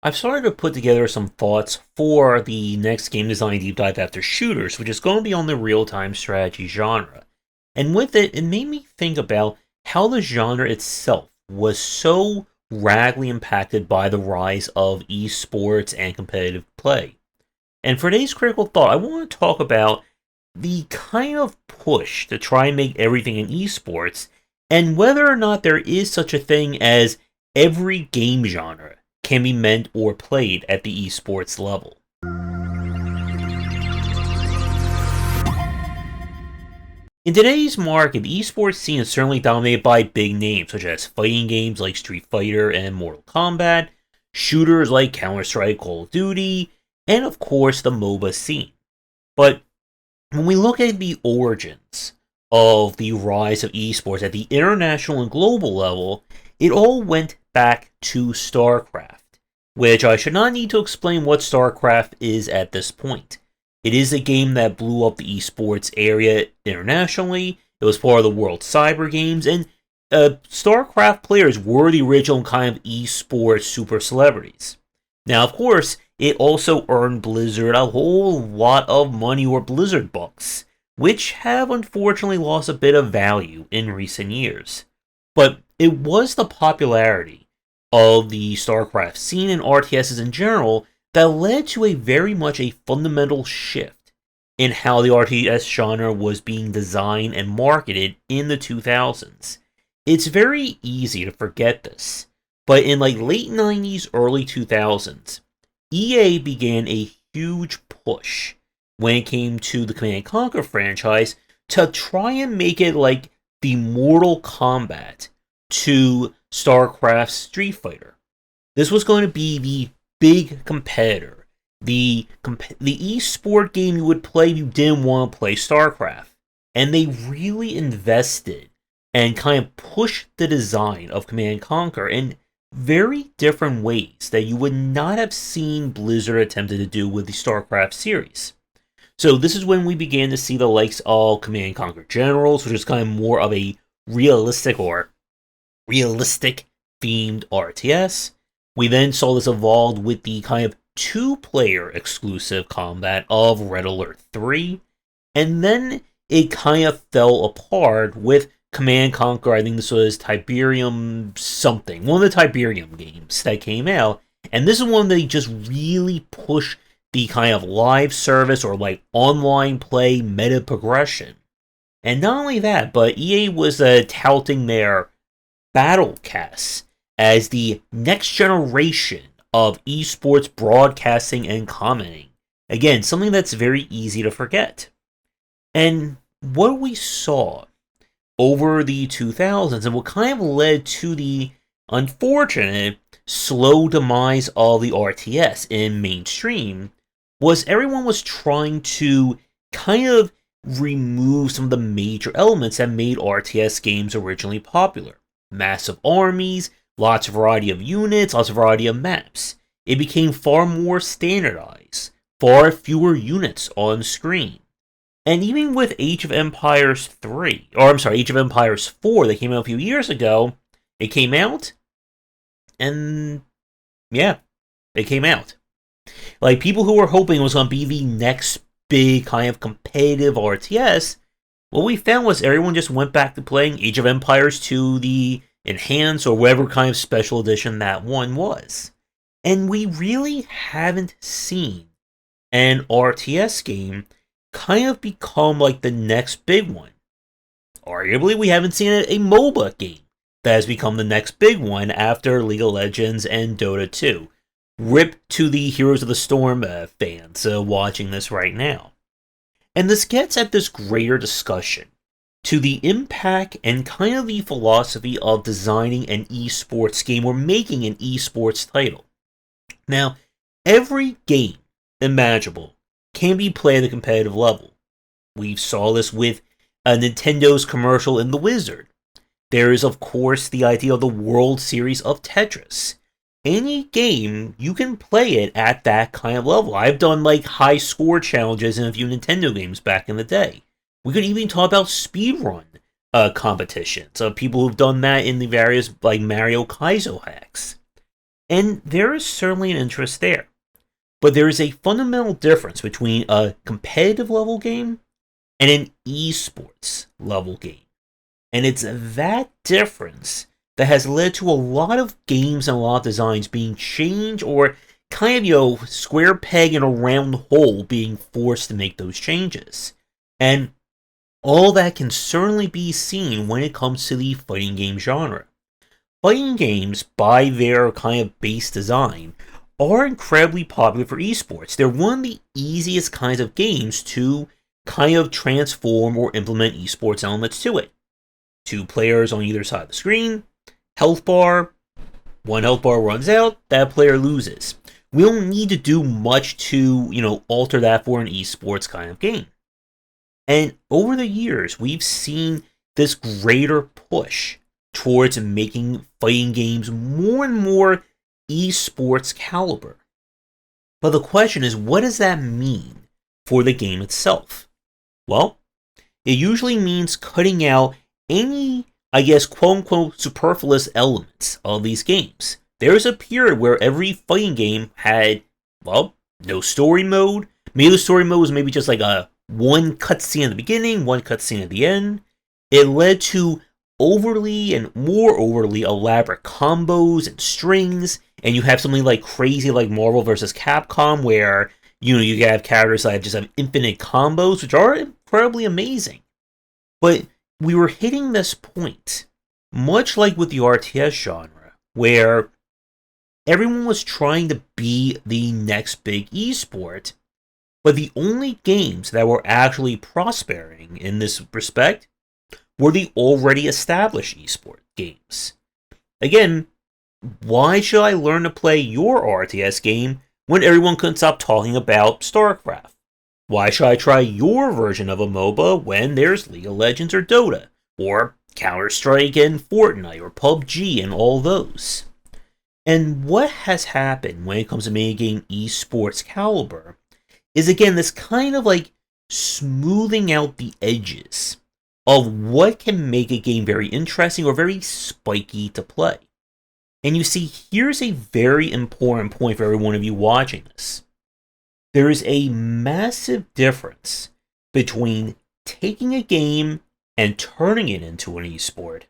I've started to put together some thoughts for the next game design deep dive after shooters, which is going to be on the real-time strategy genre. And with it, it made me think about how the genre itself was so radically impacted by the rise of esports and competitive play. And for today's critical thought, I want to talk about the kind of push to try and make everything in esports, and whether or not there is such a thing as every game genre can be meant or played at the esports level. In today's market, the esports scene is certainly dominated by big names such as fighting games like Street Fighter and Mortal Kombat, shooters like Counter-Strike, Call of Duty, and of course the MOBA scene. But when we look at the origins of the rise of esports at the international and global level, it all went back to StarCraft, which I should not need to explain what StarCraft is at this point. It is a game that blew up the esports area internationally. It was part of the World Cyber Games, and StarCraft players were the original kind of esports super celebrities. Now, of course, it also earned Blizzard a whole lot of money, or Blizzard bucks, which have unfortunately lost a bit of value in recent years. But it was the popularity of the StarCraft scene and RTSs in general that led to a very much a fundamental shift in how the RTS genre was being designed and marketed in the 2000s. It's very easy to forget this, but in late 90s, early 2000s, EA began a huge push when it came to the Command & Conquer franchise to try and make it like the Mortal Kombat to StarCraft's Street Fighter. This was going to be the big competitor, the esport game you would play if you didn't want to play StarCraft. And they really invested and kind of pushed the design of Command & Conquer in very different ways that you would not have seen Blizzard attempted to do with the StarCraft series. So this is when we began to see the likes of Command & Conquer Generals, which is kind of more of a realistic themed RTS. We then saw this evolved with the kind of two-player exclusive combat of Red Alert 3, and then it kind of fell apart with Command & Conquer. I think this was Tiberium something, one of the Tiberium games that came out, and this is one they just really pushed the kind of live service or online play meta progression. And not only that, but EA was touting their Battlecast as the next generation of esports broadcasting and commenting. Again, something that's very easy to forget. And what we saw over the 2000s, and what kind of led to the unfortunate slow demise of the RTS in mainstream, was everyone was trying to kind of remove some of the major elements that made RTS games originally popular. Massive armies, lots of variety of units, lots of variety of maps. It became far more standardized, far fewer units on screen. And even with Age of Empires 3, Age of Empires 4 that came out a few years ago, it came out, and yeah, it came out. People who were hoping it was going to be the next big kind of competitive RTS, what we found was everyone just went back to playing Age of Empires 2, the Enhanced, or whatever kind of special edition that one was. And we really haven't seen an RTS game kind of become the next big one. Arguably, we haven't seen a MOBA game that has become the next big one after League of Legends and Dota 2. Rip to the Heroes of the Storm fans watching this right now. And this gets at this greater discussion to the impact and kind of the philosophy of designing an esports game or making an esports title. Now, every game imaginable can be played at a competitive level. We saw this with Nintendo's commercial in The Wizard. There is, of course, the idea of the World Series of Tetris. Any game, you can play it at that kind of level. I've done high score challenges in a few Nintendo games back in the day. We could even talk about speedrun competitions of people who've done that in the various Mario Kaizo hacks. And there is certainly an interest there. But there is a fundamental difference between a competitive level game and an esports level game. And it's that difference that has led to a lot of games and a lot of designs being changed, or kind of, square peg in a round hole being forced to make those changes. And all that can certainly be seen when it comes to the fighting game genre. Fighting games, by their kind of base design, are incredibly popular for esports. They're one of the easiest kinds of games to kind of transform or implement esports elements to it. 2 players on either side of the screen, health bar, 1 health bar runs out, that player loses. We don't need to do much to, alter that for an esports kind of game. And over the years, we've seen this greater push towards making fighting games more and more esports caliber. But the question is, what does that mean for the game itself? Well, it usually means cutting out any, quote-unquote superfluous elements of these games. There's a period where every fighting game had, no story mode. Maybe the story mode was maybe just like a one cutscene at the beginning, one cutscene at the end. It led to overly and more overly elaborate combos and strings, and you have something like crazy like Marvel vs. Capcom, where you have characters that just have infinite combos, which are incredibly amazing. But we were hitting this point, much like with the RTS genre, where everyone was trying to be the next big esport, but the only games that were actually prospering in this respect were the already established esport games. Again, why should I learn to play your RTS game when everyone couldn't stop talking about StarCraft? Why should I try your version of a MOBA when there's League of Legends or Dota, or Counter-Strike and Fortnite, or PUBG and all those? And what has happened when it comes to making esports caliber is, again, this kind of like smoothing out the edges of what can make a game very interesting or very spiky to play. And you see, here's a very important point for every one of you watching this. There is a massive difference between taking a game and turning it into an esport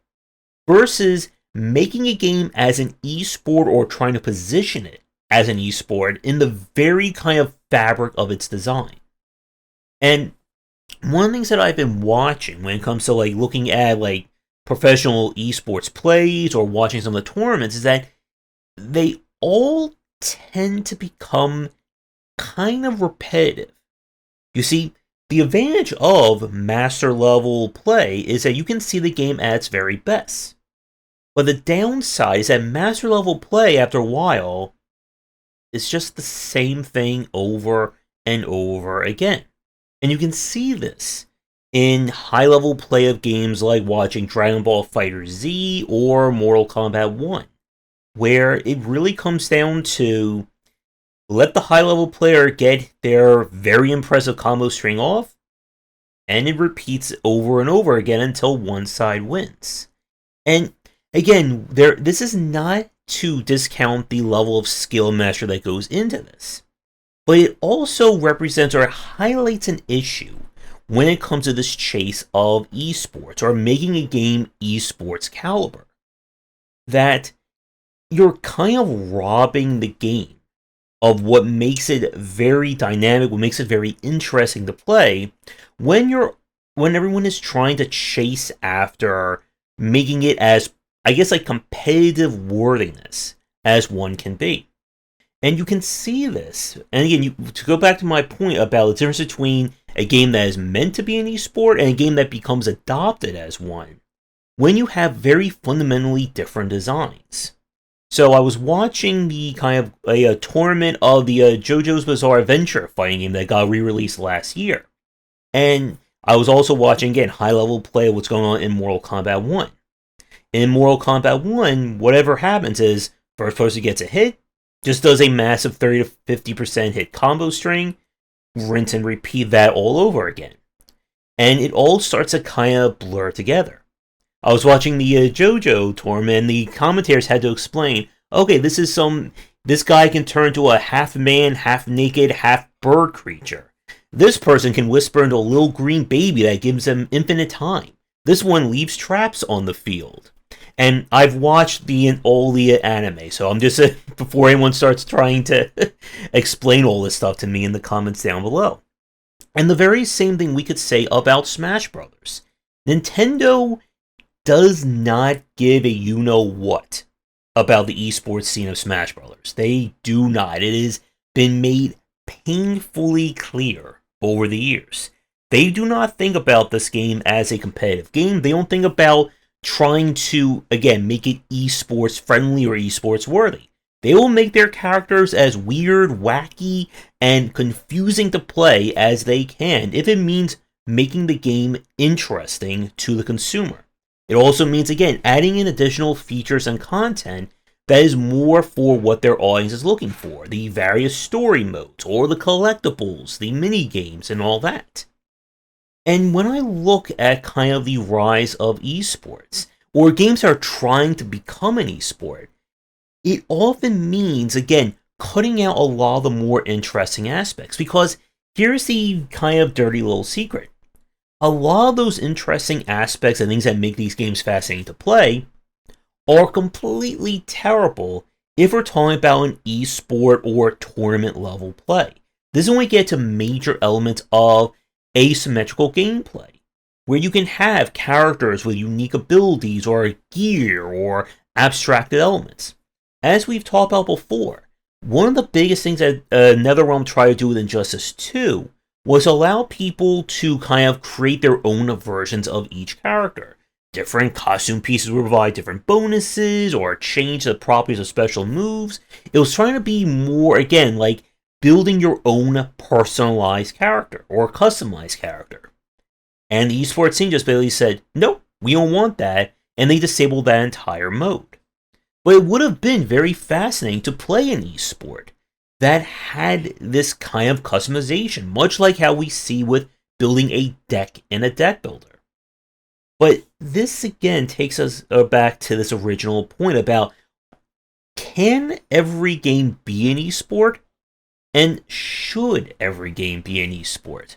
versus making a game as an esport or trying to position it as an esport in the very kind of fabric of its design. And one of the things that I've been watching when it comes to like looking at like professional esports plays or watching some of the tournaments is that they all tend to become kind of repetitive. You see, the advantage of master level play is that you can see the game at its very best. But the downside is that master level play, after a while, is just the same thing over and over again. And you can see this in high-level play of games like watching Dragon Ball FighterZ or Mortal Kombat 1, where it really comes down to let the high-level player get their very impressive combo string off, and it repeats over and over again until one side wins. And again, this is not to discount the level of skill and mastery that goes into this, but it also represents or highlights an issue when it comes to this chase of esports or making a game esports caliber. That you're kind of robbing the game of what makes it very dynamic, what makes it very interesting to play, when everyone is trying to chase after making it as, like competitive worthiness as one can be. And you can see this. And again, to go back to my point about the difference between a game that is meant to be an esport and a game that becomes adopted as one, when you have very fundamentally different designs. So I was watching the kind of a tournament of the JoJo's Bizarre Adventure fighting game that got re-released last year. And I was also watching, again, high-level play of what's going on in Mortal Kombat 1. In Mortal Kombat 1, whatever happens is, first person gets a hit, just does a massive 30 to 50% hit combo string, rinse and repeat that all over again. And it all starts to kind of blur together. I was watching the JoJo tournament, and the commentators had to explain, okay, this guy can turn into a half man, half naked, half bird creature. This person can whisper into a little green baby that gives them infinite time. This one leaves traps on the field. And I've watched all the anime, so I'm just, before anyone starts trying to explain all this stuff to me in the comments down below. And the very same thing we could say about Smash Brothers. Nintendo does not give a you-know-what about the esports scene of Smash Brothers. They do not. It has been made painfully clear over the years. They do not think about this game as a competitive game. They don't think about trying to, again, make it esports friendly or esports worthy. They will make their characters as weird, wacky, and confusing to play as they can if it means making the game interesting to the consumer. It also means, again, adding in additional features and content that is more for what their audience is looking for. The various story modes, or the collectibles, the mini games, and all that. And when I look at kind of the rise of esports, or games that are trying to become an esport, it often means, again, cutting out a lot of the more interesting aspects. Because here's the kind of dirty little secret. A lot of those interesting aspects and things that make these games fascinating to play are completely terrible if we're talking about an esport or tournament level play. This is when we get to major elements of asymmetrical gameplay, where you can have characters with unique abilities or gear or abstracted elements. As we've talked about before, one of the biggest things that NetherRealm tried to do with Injustice 2 was allow people to kind of create their own versions of each character. Different costume pieces would provide different bonuses or change the properties of special moves. It was trying to be more, again, like building your own personalized character or customized character. And the esports scene just basically said, nope, we don't want that, and they disabled that entire mode. But it would have been very fascinating to play an esport that had this kind of customization, much like how we see with building a deck in a deck builder. But this again takes us back to this original point about, can every game be an esport? And should every game be an esport?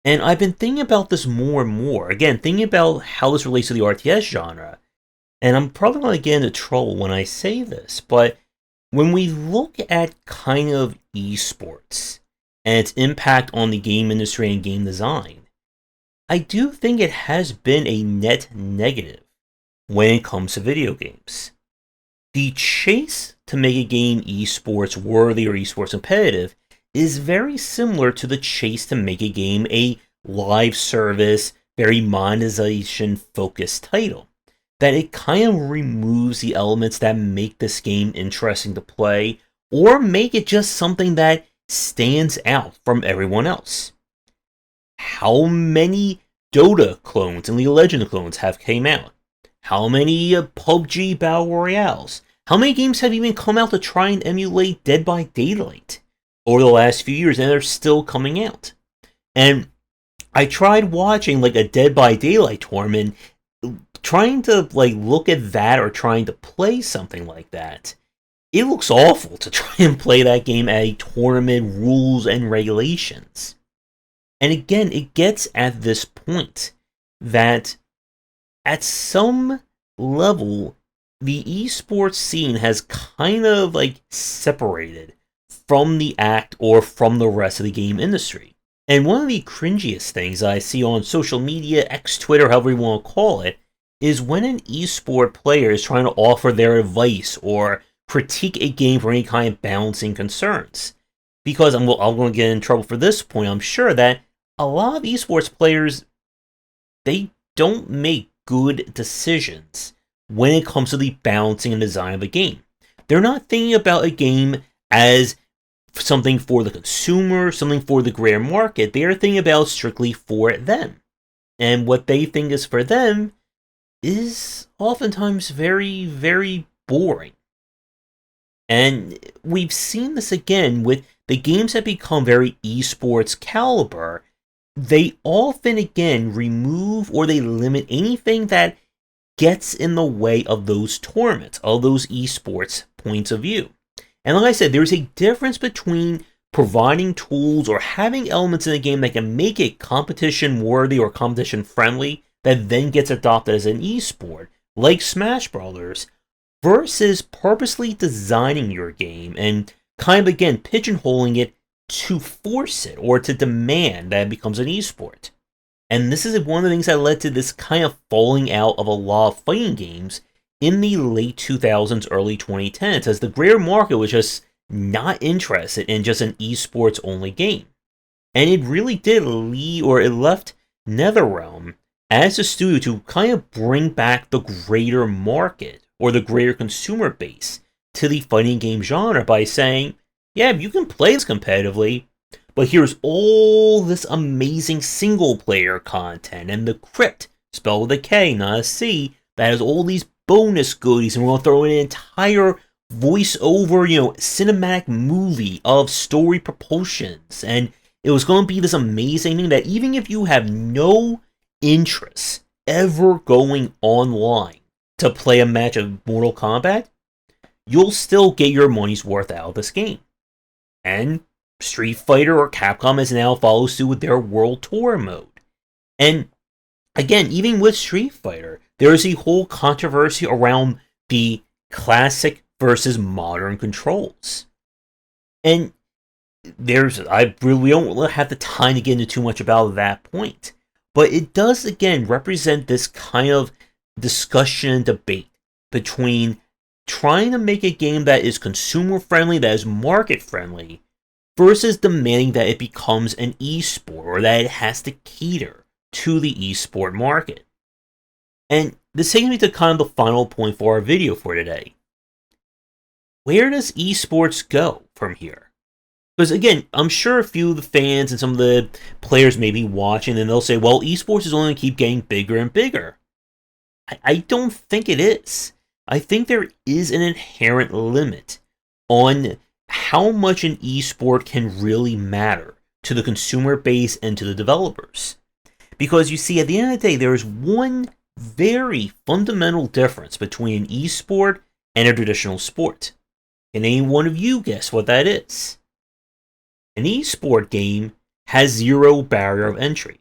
And I've been thinking about this more and more. Again, thinking about how this relates to the RTS genre. And I'm probably going to get into trouble when I say this, but when we look at kind of esports and its impact on the game industry and game design, I do think it has been a net negative when it comes to video games. The chase to make a game esports worthy or esports competitive is very similar to the chase to make a game a live service, very monetization focused title. That it kind of removes the elements that make this game interesting to play, or make it just something that stands out from everyone else. How many Dota clones and League of Legends clones have came out? How many PUBG Battle Royales? How many games have even come out to try and emulate Dead by Daylight over the last few years, and they're still coming out? And I tried watching like a Dead by Daylight tournament, trying to like look at that or trying to play something like that. It looks awful to try and play that game at a tournament, rules and regulations. And again, it gets at this point that at some level, the esports scene has kind of like separated from the act or from the rest of the game industry. And one of the cringiest things I see on social media, X, Twitter, however you want to call it, is when an esport player is trying to offer their advice or critique a game for any kind of balancing concerns. Because I'm going to get in trouble for this point, I'm sure that a lot of esports players, they don't make good decisions when it comes to the balancing and design of a game. They're not thinking about a game as something for the consumer, something for the greater market. They are thinking about strictly for them. And what they think is for them is oftentimes very, very boring. And we've seen this again with the games that become very esports caliber. They often, again, remove or they limit anything that gets in the way of those tournaments, of those esports points of view. And like I said, there's a difference between providing tools or having elements in a game that can make it competition worthy or competition friendly that then gets adopted as an esport, like Smash Brothers, versus purposely designing your game and kind of again pigeonholing it to force it or to demand that it becomes an esport. And this is one of the things that led to this kind of falling out of a lot of fighting games in the late 2000s, early 2010s, as the greater market was just not interested in just an esports only game. And it really did lead, or it left NetherRealm as a studio to kind of bring back the greater market or the greater consumer base to the fighting game genre by saying, yeah, you can play this competitively, but here's all this amazing single player content and the crypt, spelled with a K, not a C, that has all these bonus goodies, and we're going to throw in an entire voiceover, cinematic movie of story proportions. And it was going to be this amazing thing that even if you have no interest ever going online to play a match of Mortal Kombat, you'll still get your money's worth out of this game. And Street Fighter or Capcom has now followed suit with their World Tour mode. And again, even with Street Fighter, there is a whole controversy around the classic versus modern controls. And we don't have the time to get into too much about that point. But it does, again, represent this kind of discussion and debate between trying to make a game that is consumer-friendly, that is market-friendly, versus demanding that it becomes an esport, or that it has to cater to the esport market. And this takes me to kind of the final point for our video for today. Where does esports go from here? Because again, I'm sure a few of the fans and some of the players may be watching and they'll say, well, esports is only going to keep getting bigger and bigger. I don't think it is. I think there is an inherent limit on how much an esport can really matter to the consumer base and to the developers. Because you see, at the end of the day, there is one very fundamental difference between an esport and a traditional sport. Can any one of you guess what that is? An esport game has zero barrier of entry.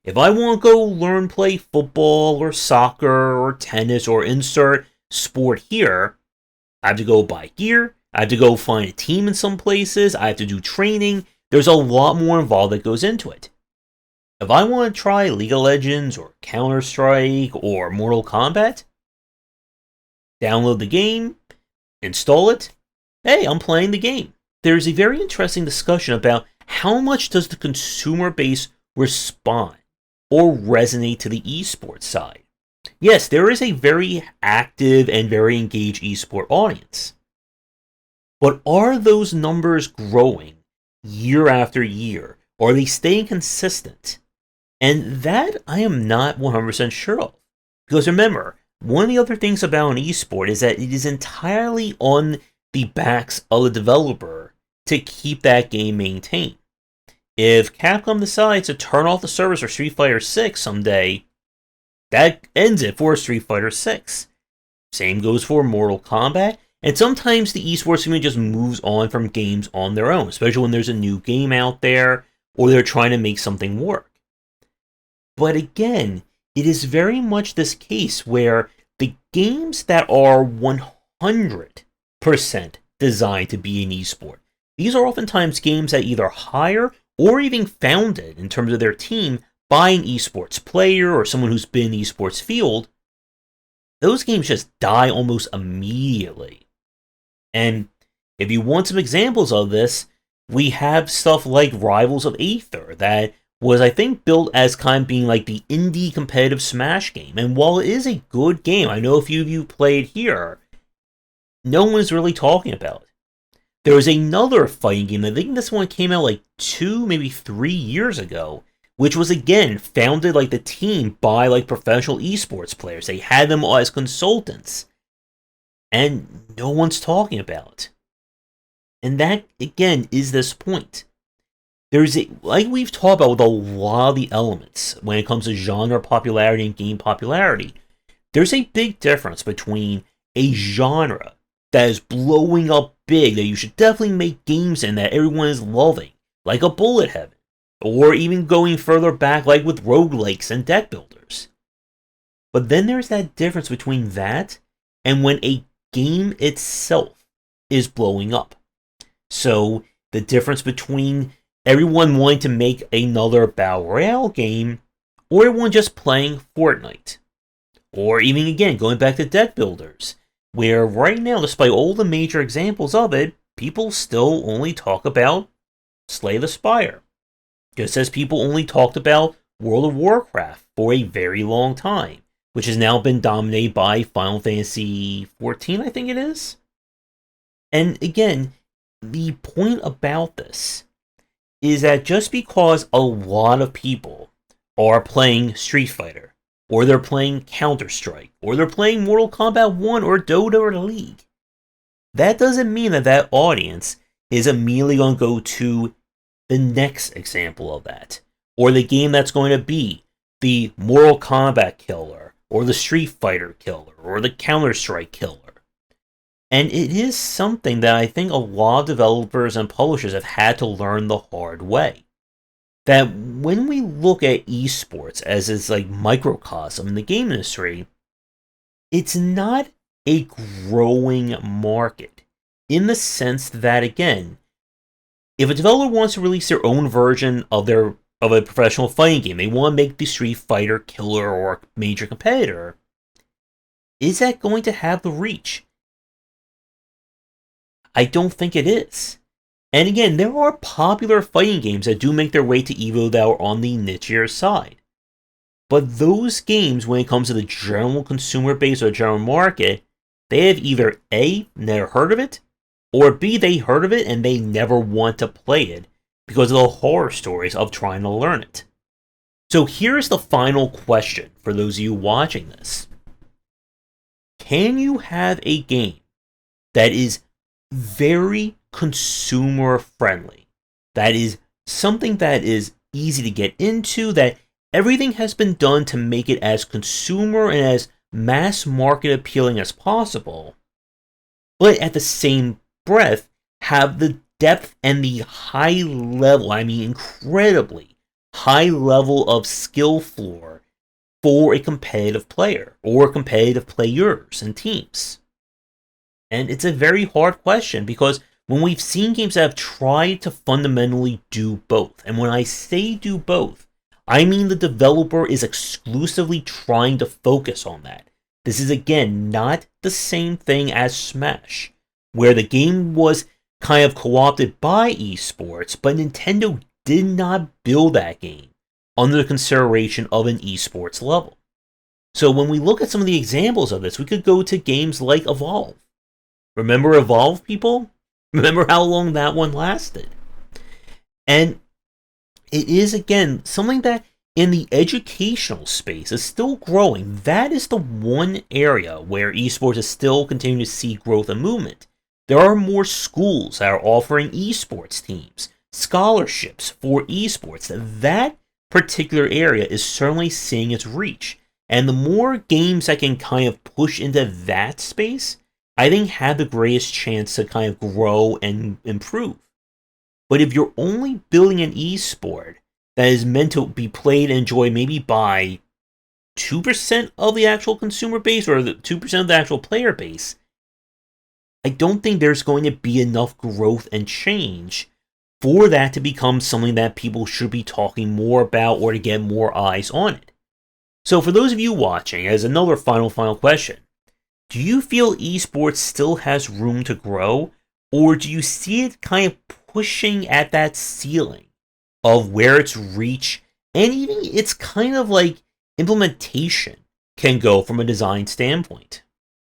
If I want to go learn play football or soccer or tennis or insert sport here, I have to go buy gear, I have to go find a team in some places, I have to do training. There's a lot more involved that goes into it. If I want to try League of Legends or Counter-Strike or Mortal Kombat, download the game, install it, hey, I'm playing the game. There's a very interesting discussion about how much does the consumer base respond or resonate to the esports side. Yes, there is a very active and very engaged esport audience. But are those numbers growing year after year? Or are they staying consistent? And that I am not 100% sure of. Because remember, one of the other things about an esport is that it is entirely on the backs of the developer to keep that game maintained. If Capcom decides to turn off the service for Street Fighter 6 someday, that ends it for Street Fighter 6. Same goes for Mortal Kombat, and sometimes the esports community just moves on from games on their own, especially when there's a new game out there, or they're trying to make something work. But again, it is very much this case where the games that are 100% designed to be an esport, these are oftentimes games that either hire or even founded in terms of their team by an esports player or someone who's been in the esports field. Those games just die almost immediately. And if you want some examples of this, we have stuff like Rivals of Aether that was, I think, built as kind of being like the indie competitive Smash game. And while it is a good game, I know a few of you played here, no one's really talking about it. There was another fighting game, I think this one came out like 2, maybe 3 years ago, which was again founded like the team by like professional esports players. They had them as consultants. And no one's talking about it. And that, again, is this point. Like we've talked about with a lot of the elements when it comes to genre popularity and game popularity, there's a big difference between a genre that is blowing up big, that you should definitely make games in that everyone is loving, like a Bullet Heaven, or even going further back, like with roguelikes and deck builders. But then there's that difference between that and when a game itself is blowing up. So the difference between everyone wanting to make another Battle Royale game, or everyone just playing Fortnite. Or even again, going back to deck builders, where right now, despite all the major examples of it, people still only talk about Slay the Spire. Just as people only talked about World of Warcraft for a very long time, which has now been dominated by Final Fantasy XIV, I think it is. And again, the point about this is that just because a lot of people are playing Street Fighter, or they're playing Counter-Strike, or they're playing Mortal Kombat 1 or Dota or the League, that doesn't mean that that audience is immediately going to go to the next example of that, or the game that's going to be the Mortal Kombat killer, or the Street Fighter killer, or the Counter-Strike killer. And it is something that I think a lot of developers and publishers have had to learn the hard way. That when we look at esports as its like microcosm in the game industry, it's not a growing market. In the sense that, again, if a developer wants to release their own version of a professional fighting game, they want to make the Street Fighter killer or a major competitor, is that going to have the reach? I don't think it is. And again, there are popular fighting games that do make their way to Evo that are on the nichier side. But those games, when it comes to the general consumer base or general market, they have either A, never heard of it, or B, they heard of it and they never want to play it because of the horror stories of trying to learn it. So here's the final question for those of you watching this. Can you have a game that is very consumer friendly, that is something that is easy to get into, that everything has been done to make it as consumer and as mass market appealing as possible, but at the same breath have the depth and the high level, I mean incredibly high level of skill floor for a competitive player or competitive players and teams? And it's a very hard question because when we've seen games that have tried to fundamentally do both, and when I say do both, I mean the developer is exclusively trying to focus on that. This is again not the same thing as Smash, where the game was kind of co-opted by eSports, but Nintendo did not build that game under the consideration of an eSports level. So when we look at some of the examples of this, we could go to games like Evolve. Remember Evolve, people? Remember how long that one lasted? And it is, again, something that in the educational space is still growing. That is the one area where esports is still continuing to see growth and movement. There are more schools that are offering esports teams, scholarships for esports. That particular area is certainly seeing its reach. And the more games that can kind of push into that space, I think have the greatest chance to kind of grow and improve. But if you're only building an esport that is meant to be played and enjoyed maybe by 2% of the actual consumer base or the 2% of the actual player base, I don't think there's going to be enough growth and change for that to become something that people should be talking more about or to get more eyes on it. So for those of you watching, as another final question, do you feel esports still has room to grow, or do you see it kind of pushing at that ceiling of where its reach and even its kind of like implementation can go from a design standpoint?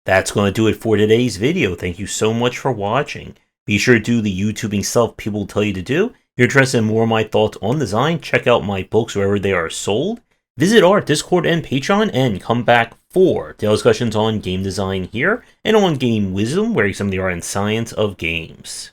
That's going to do it for today's video. Thank you so much for watching. Be sure to do the YouTubing stuff people tell you to do. If you're interested in more of my thoughts on design, check out my books wherever they are sold. Visit our Discord and Patreon, and come back for daily discussions on game design here, and on game wisdom, where you some of the art and science of games.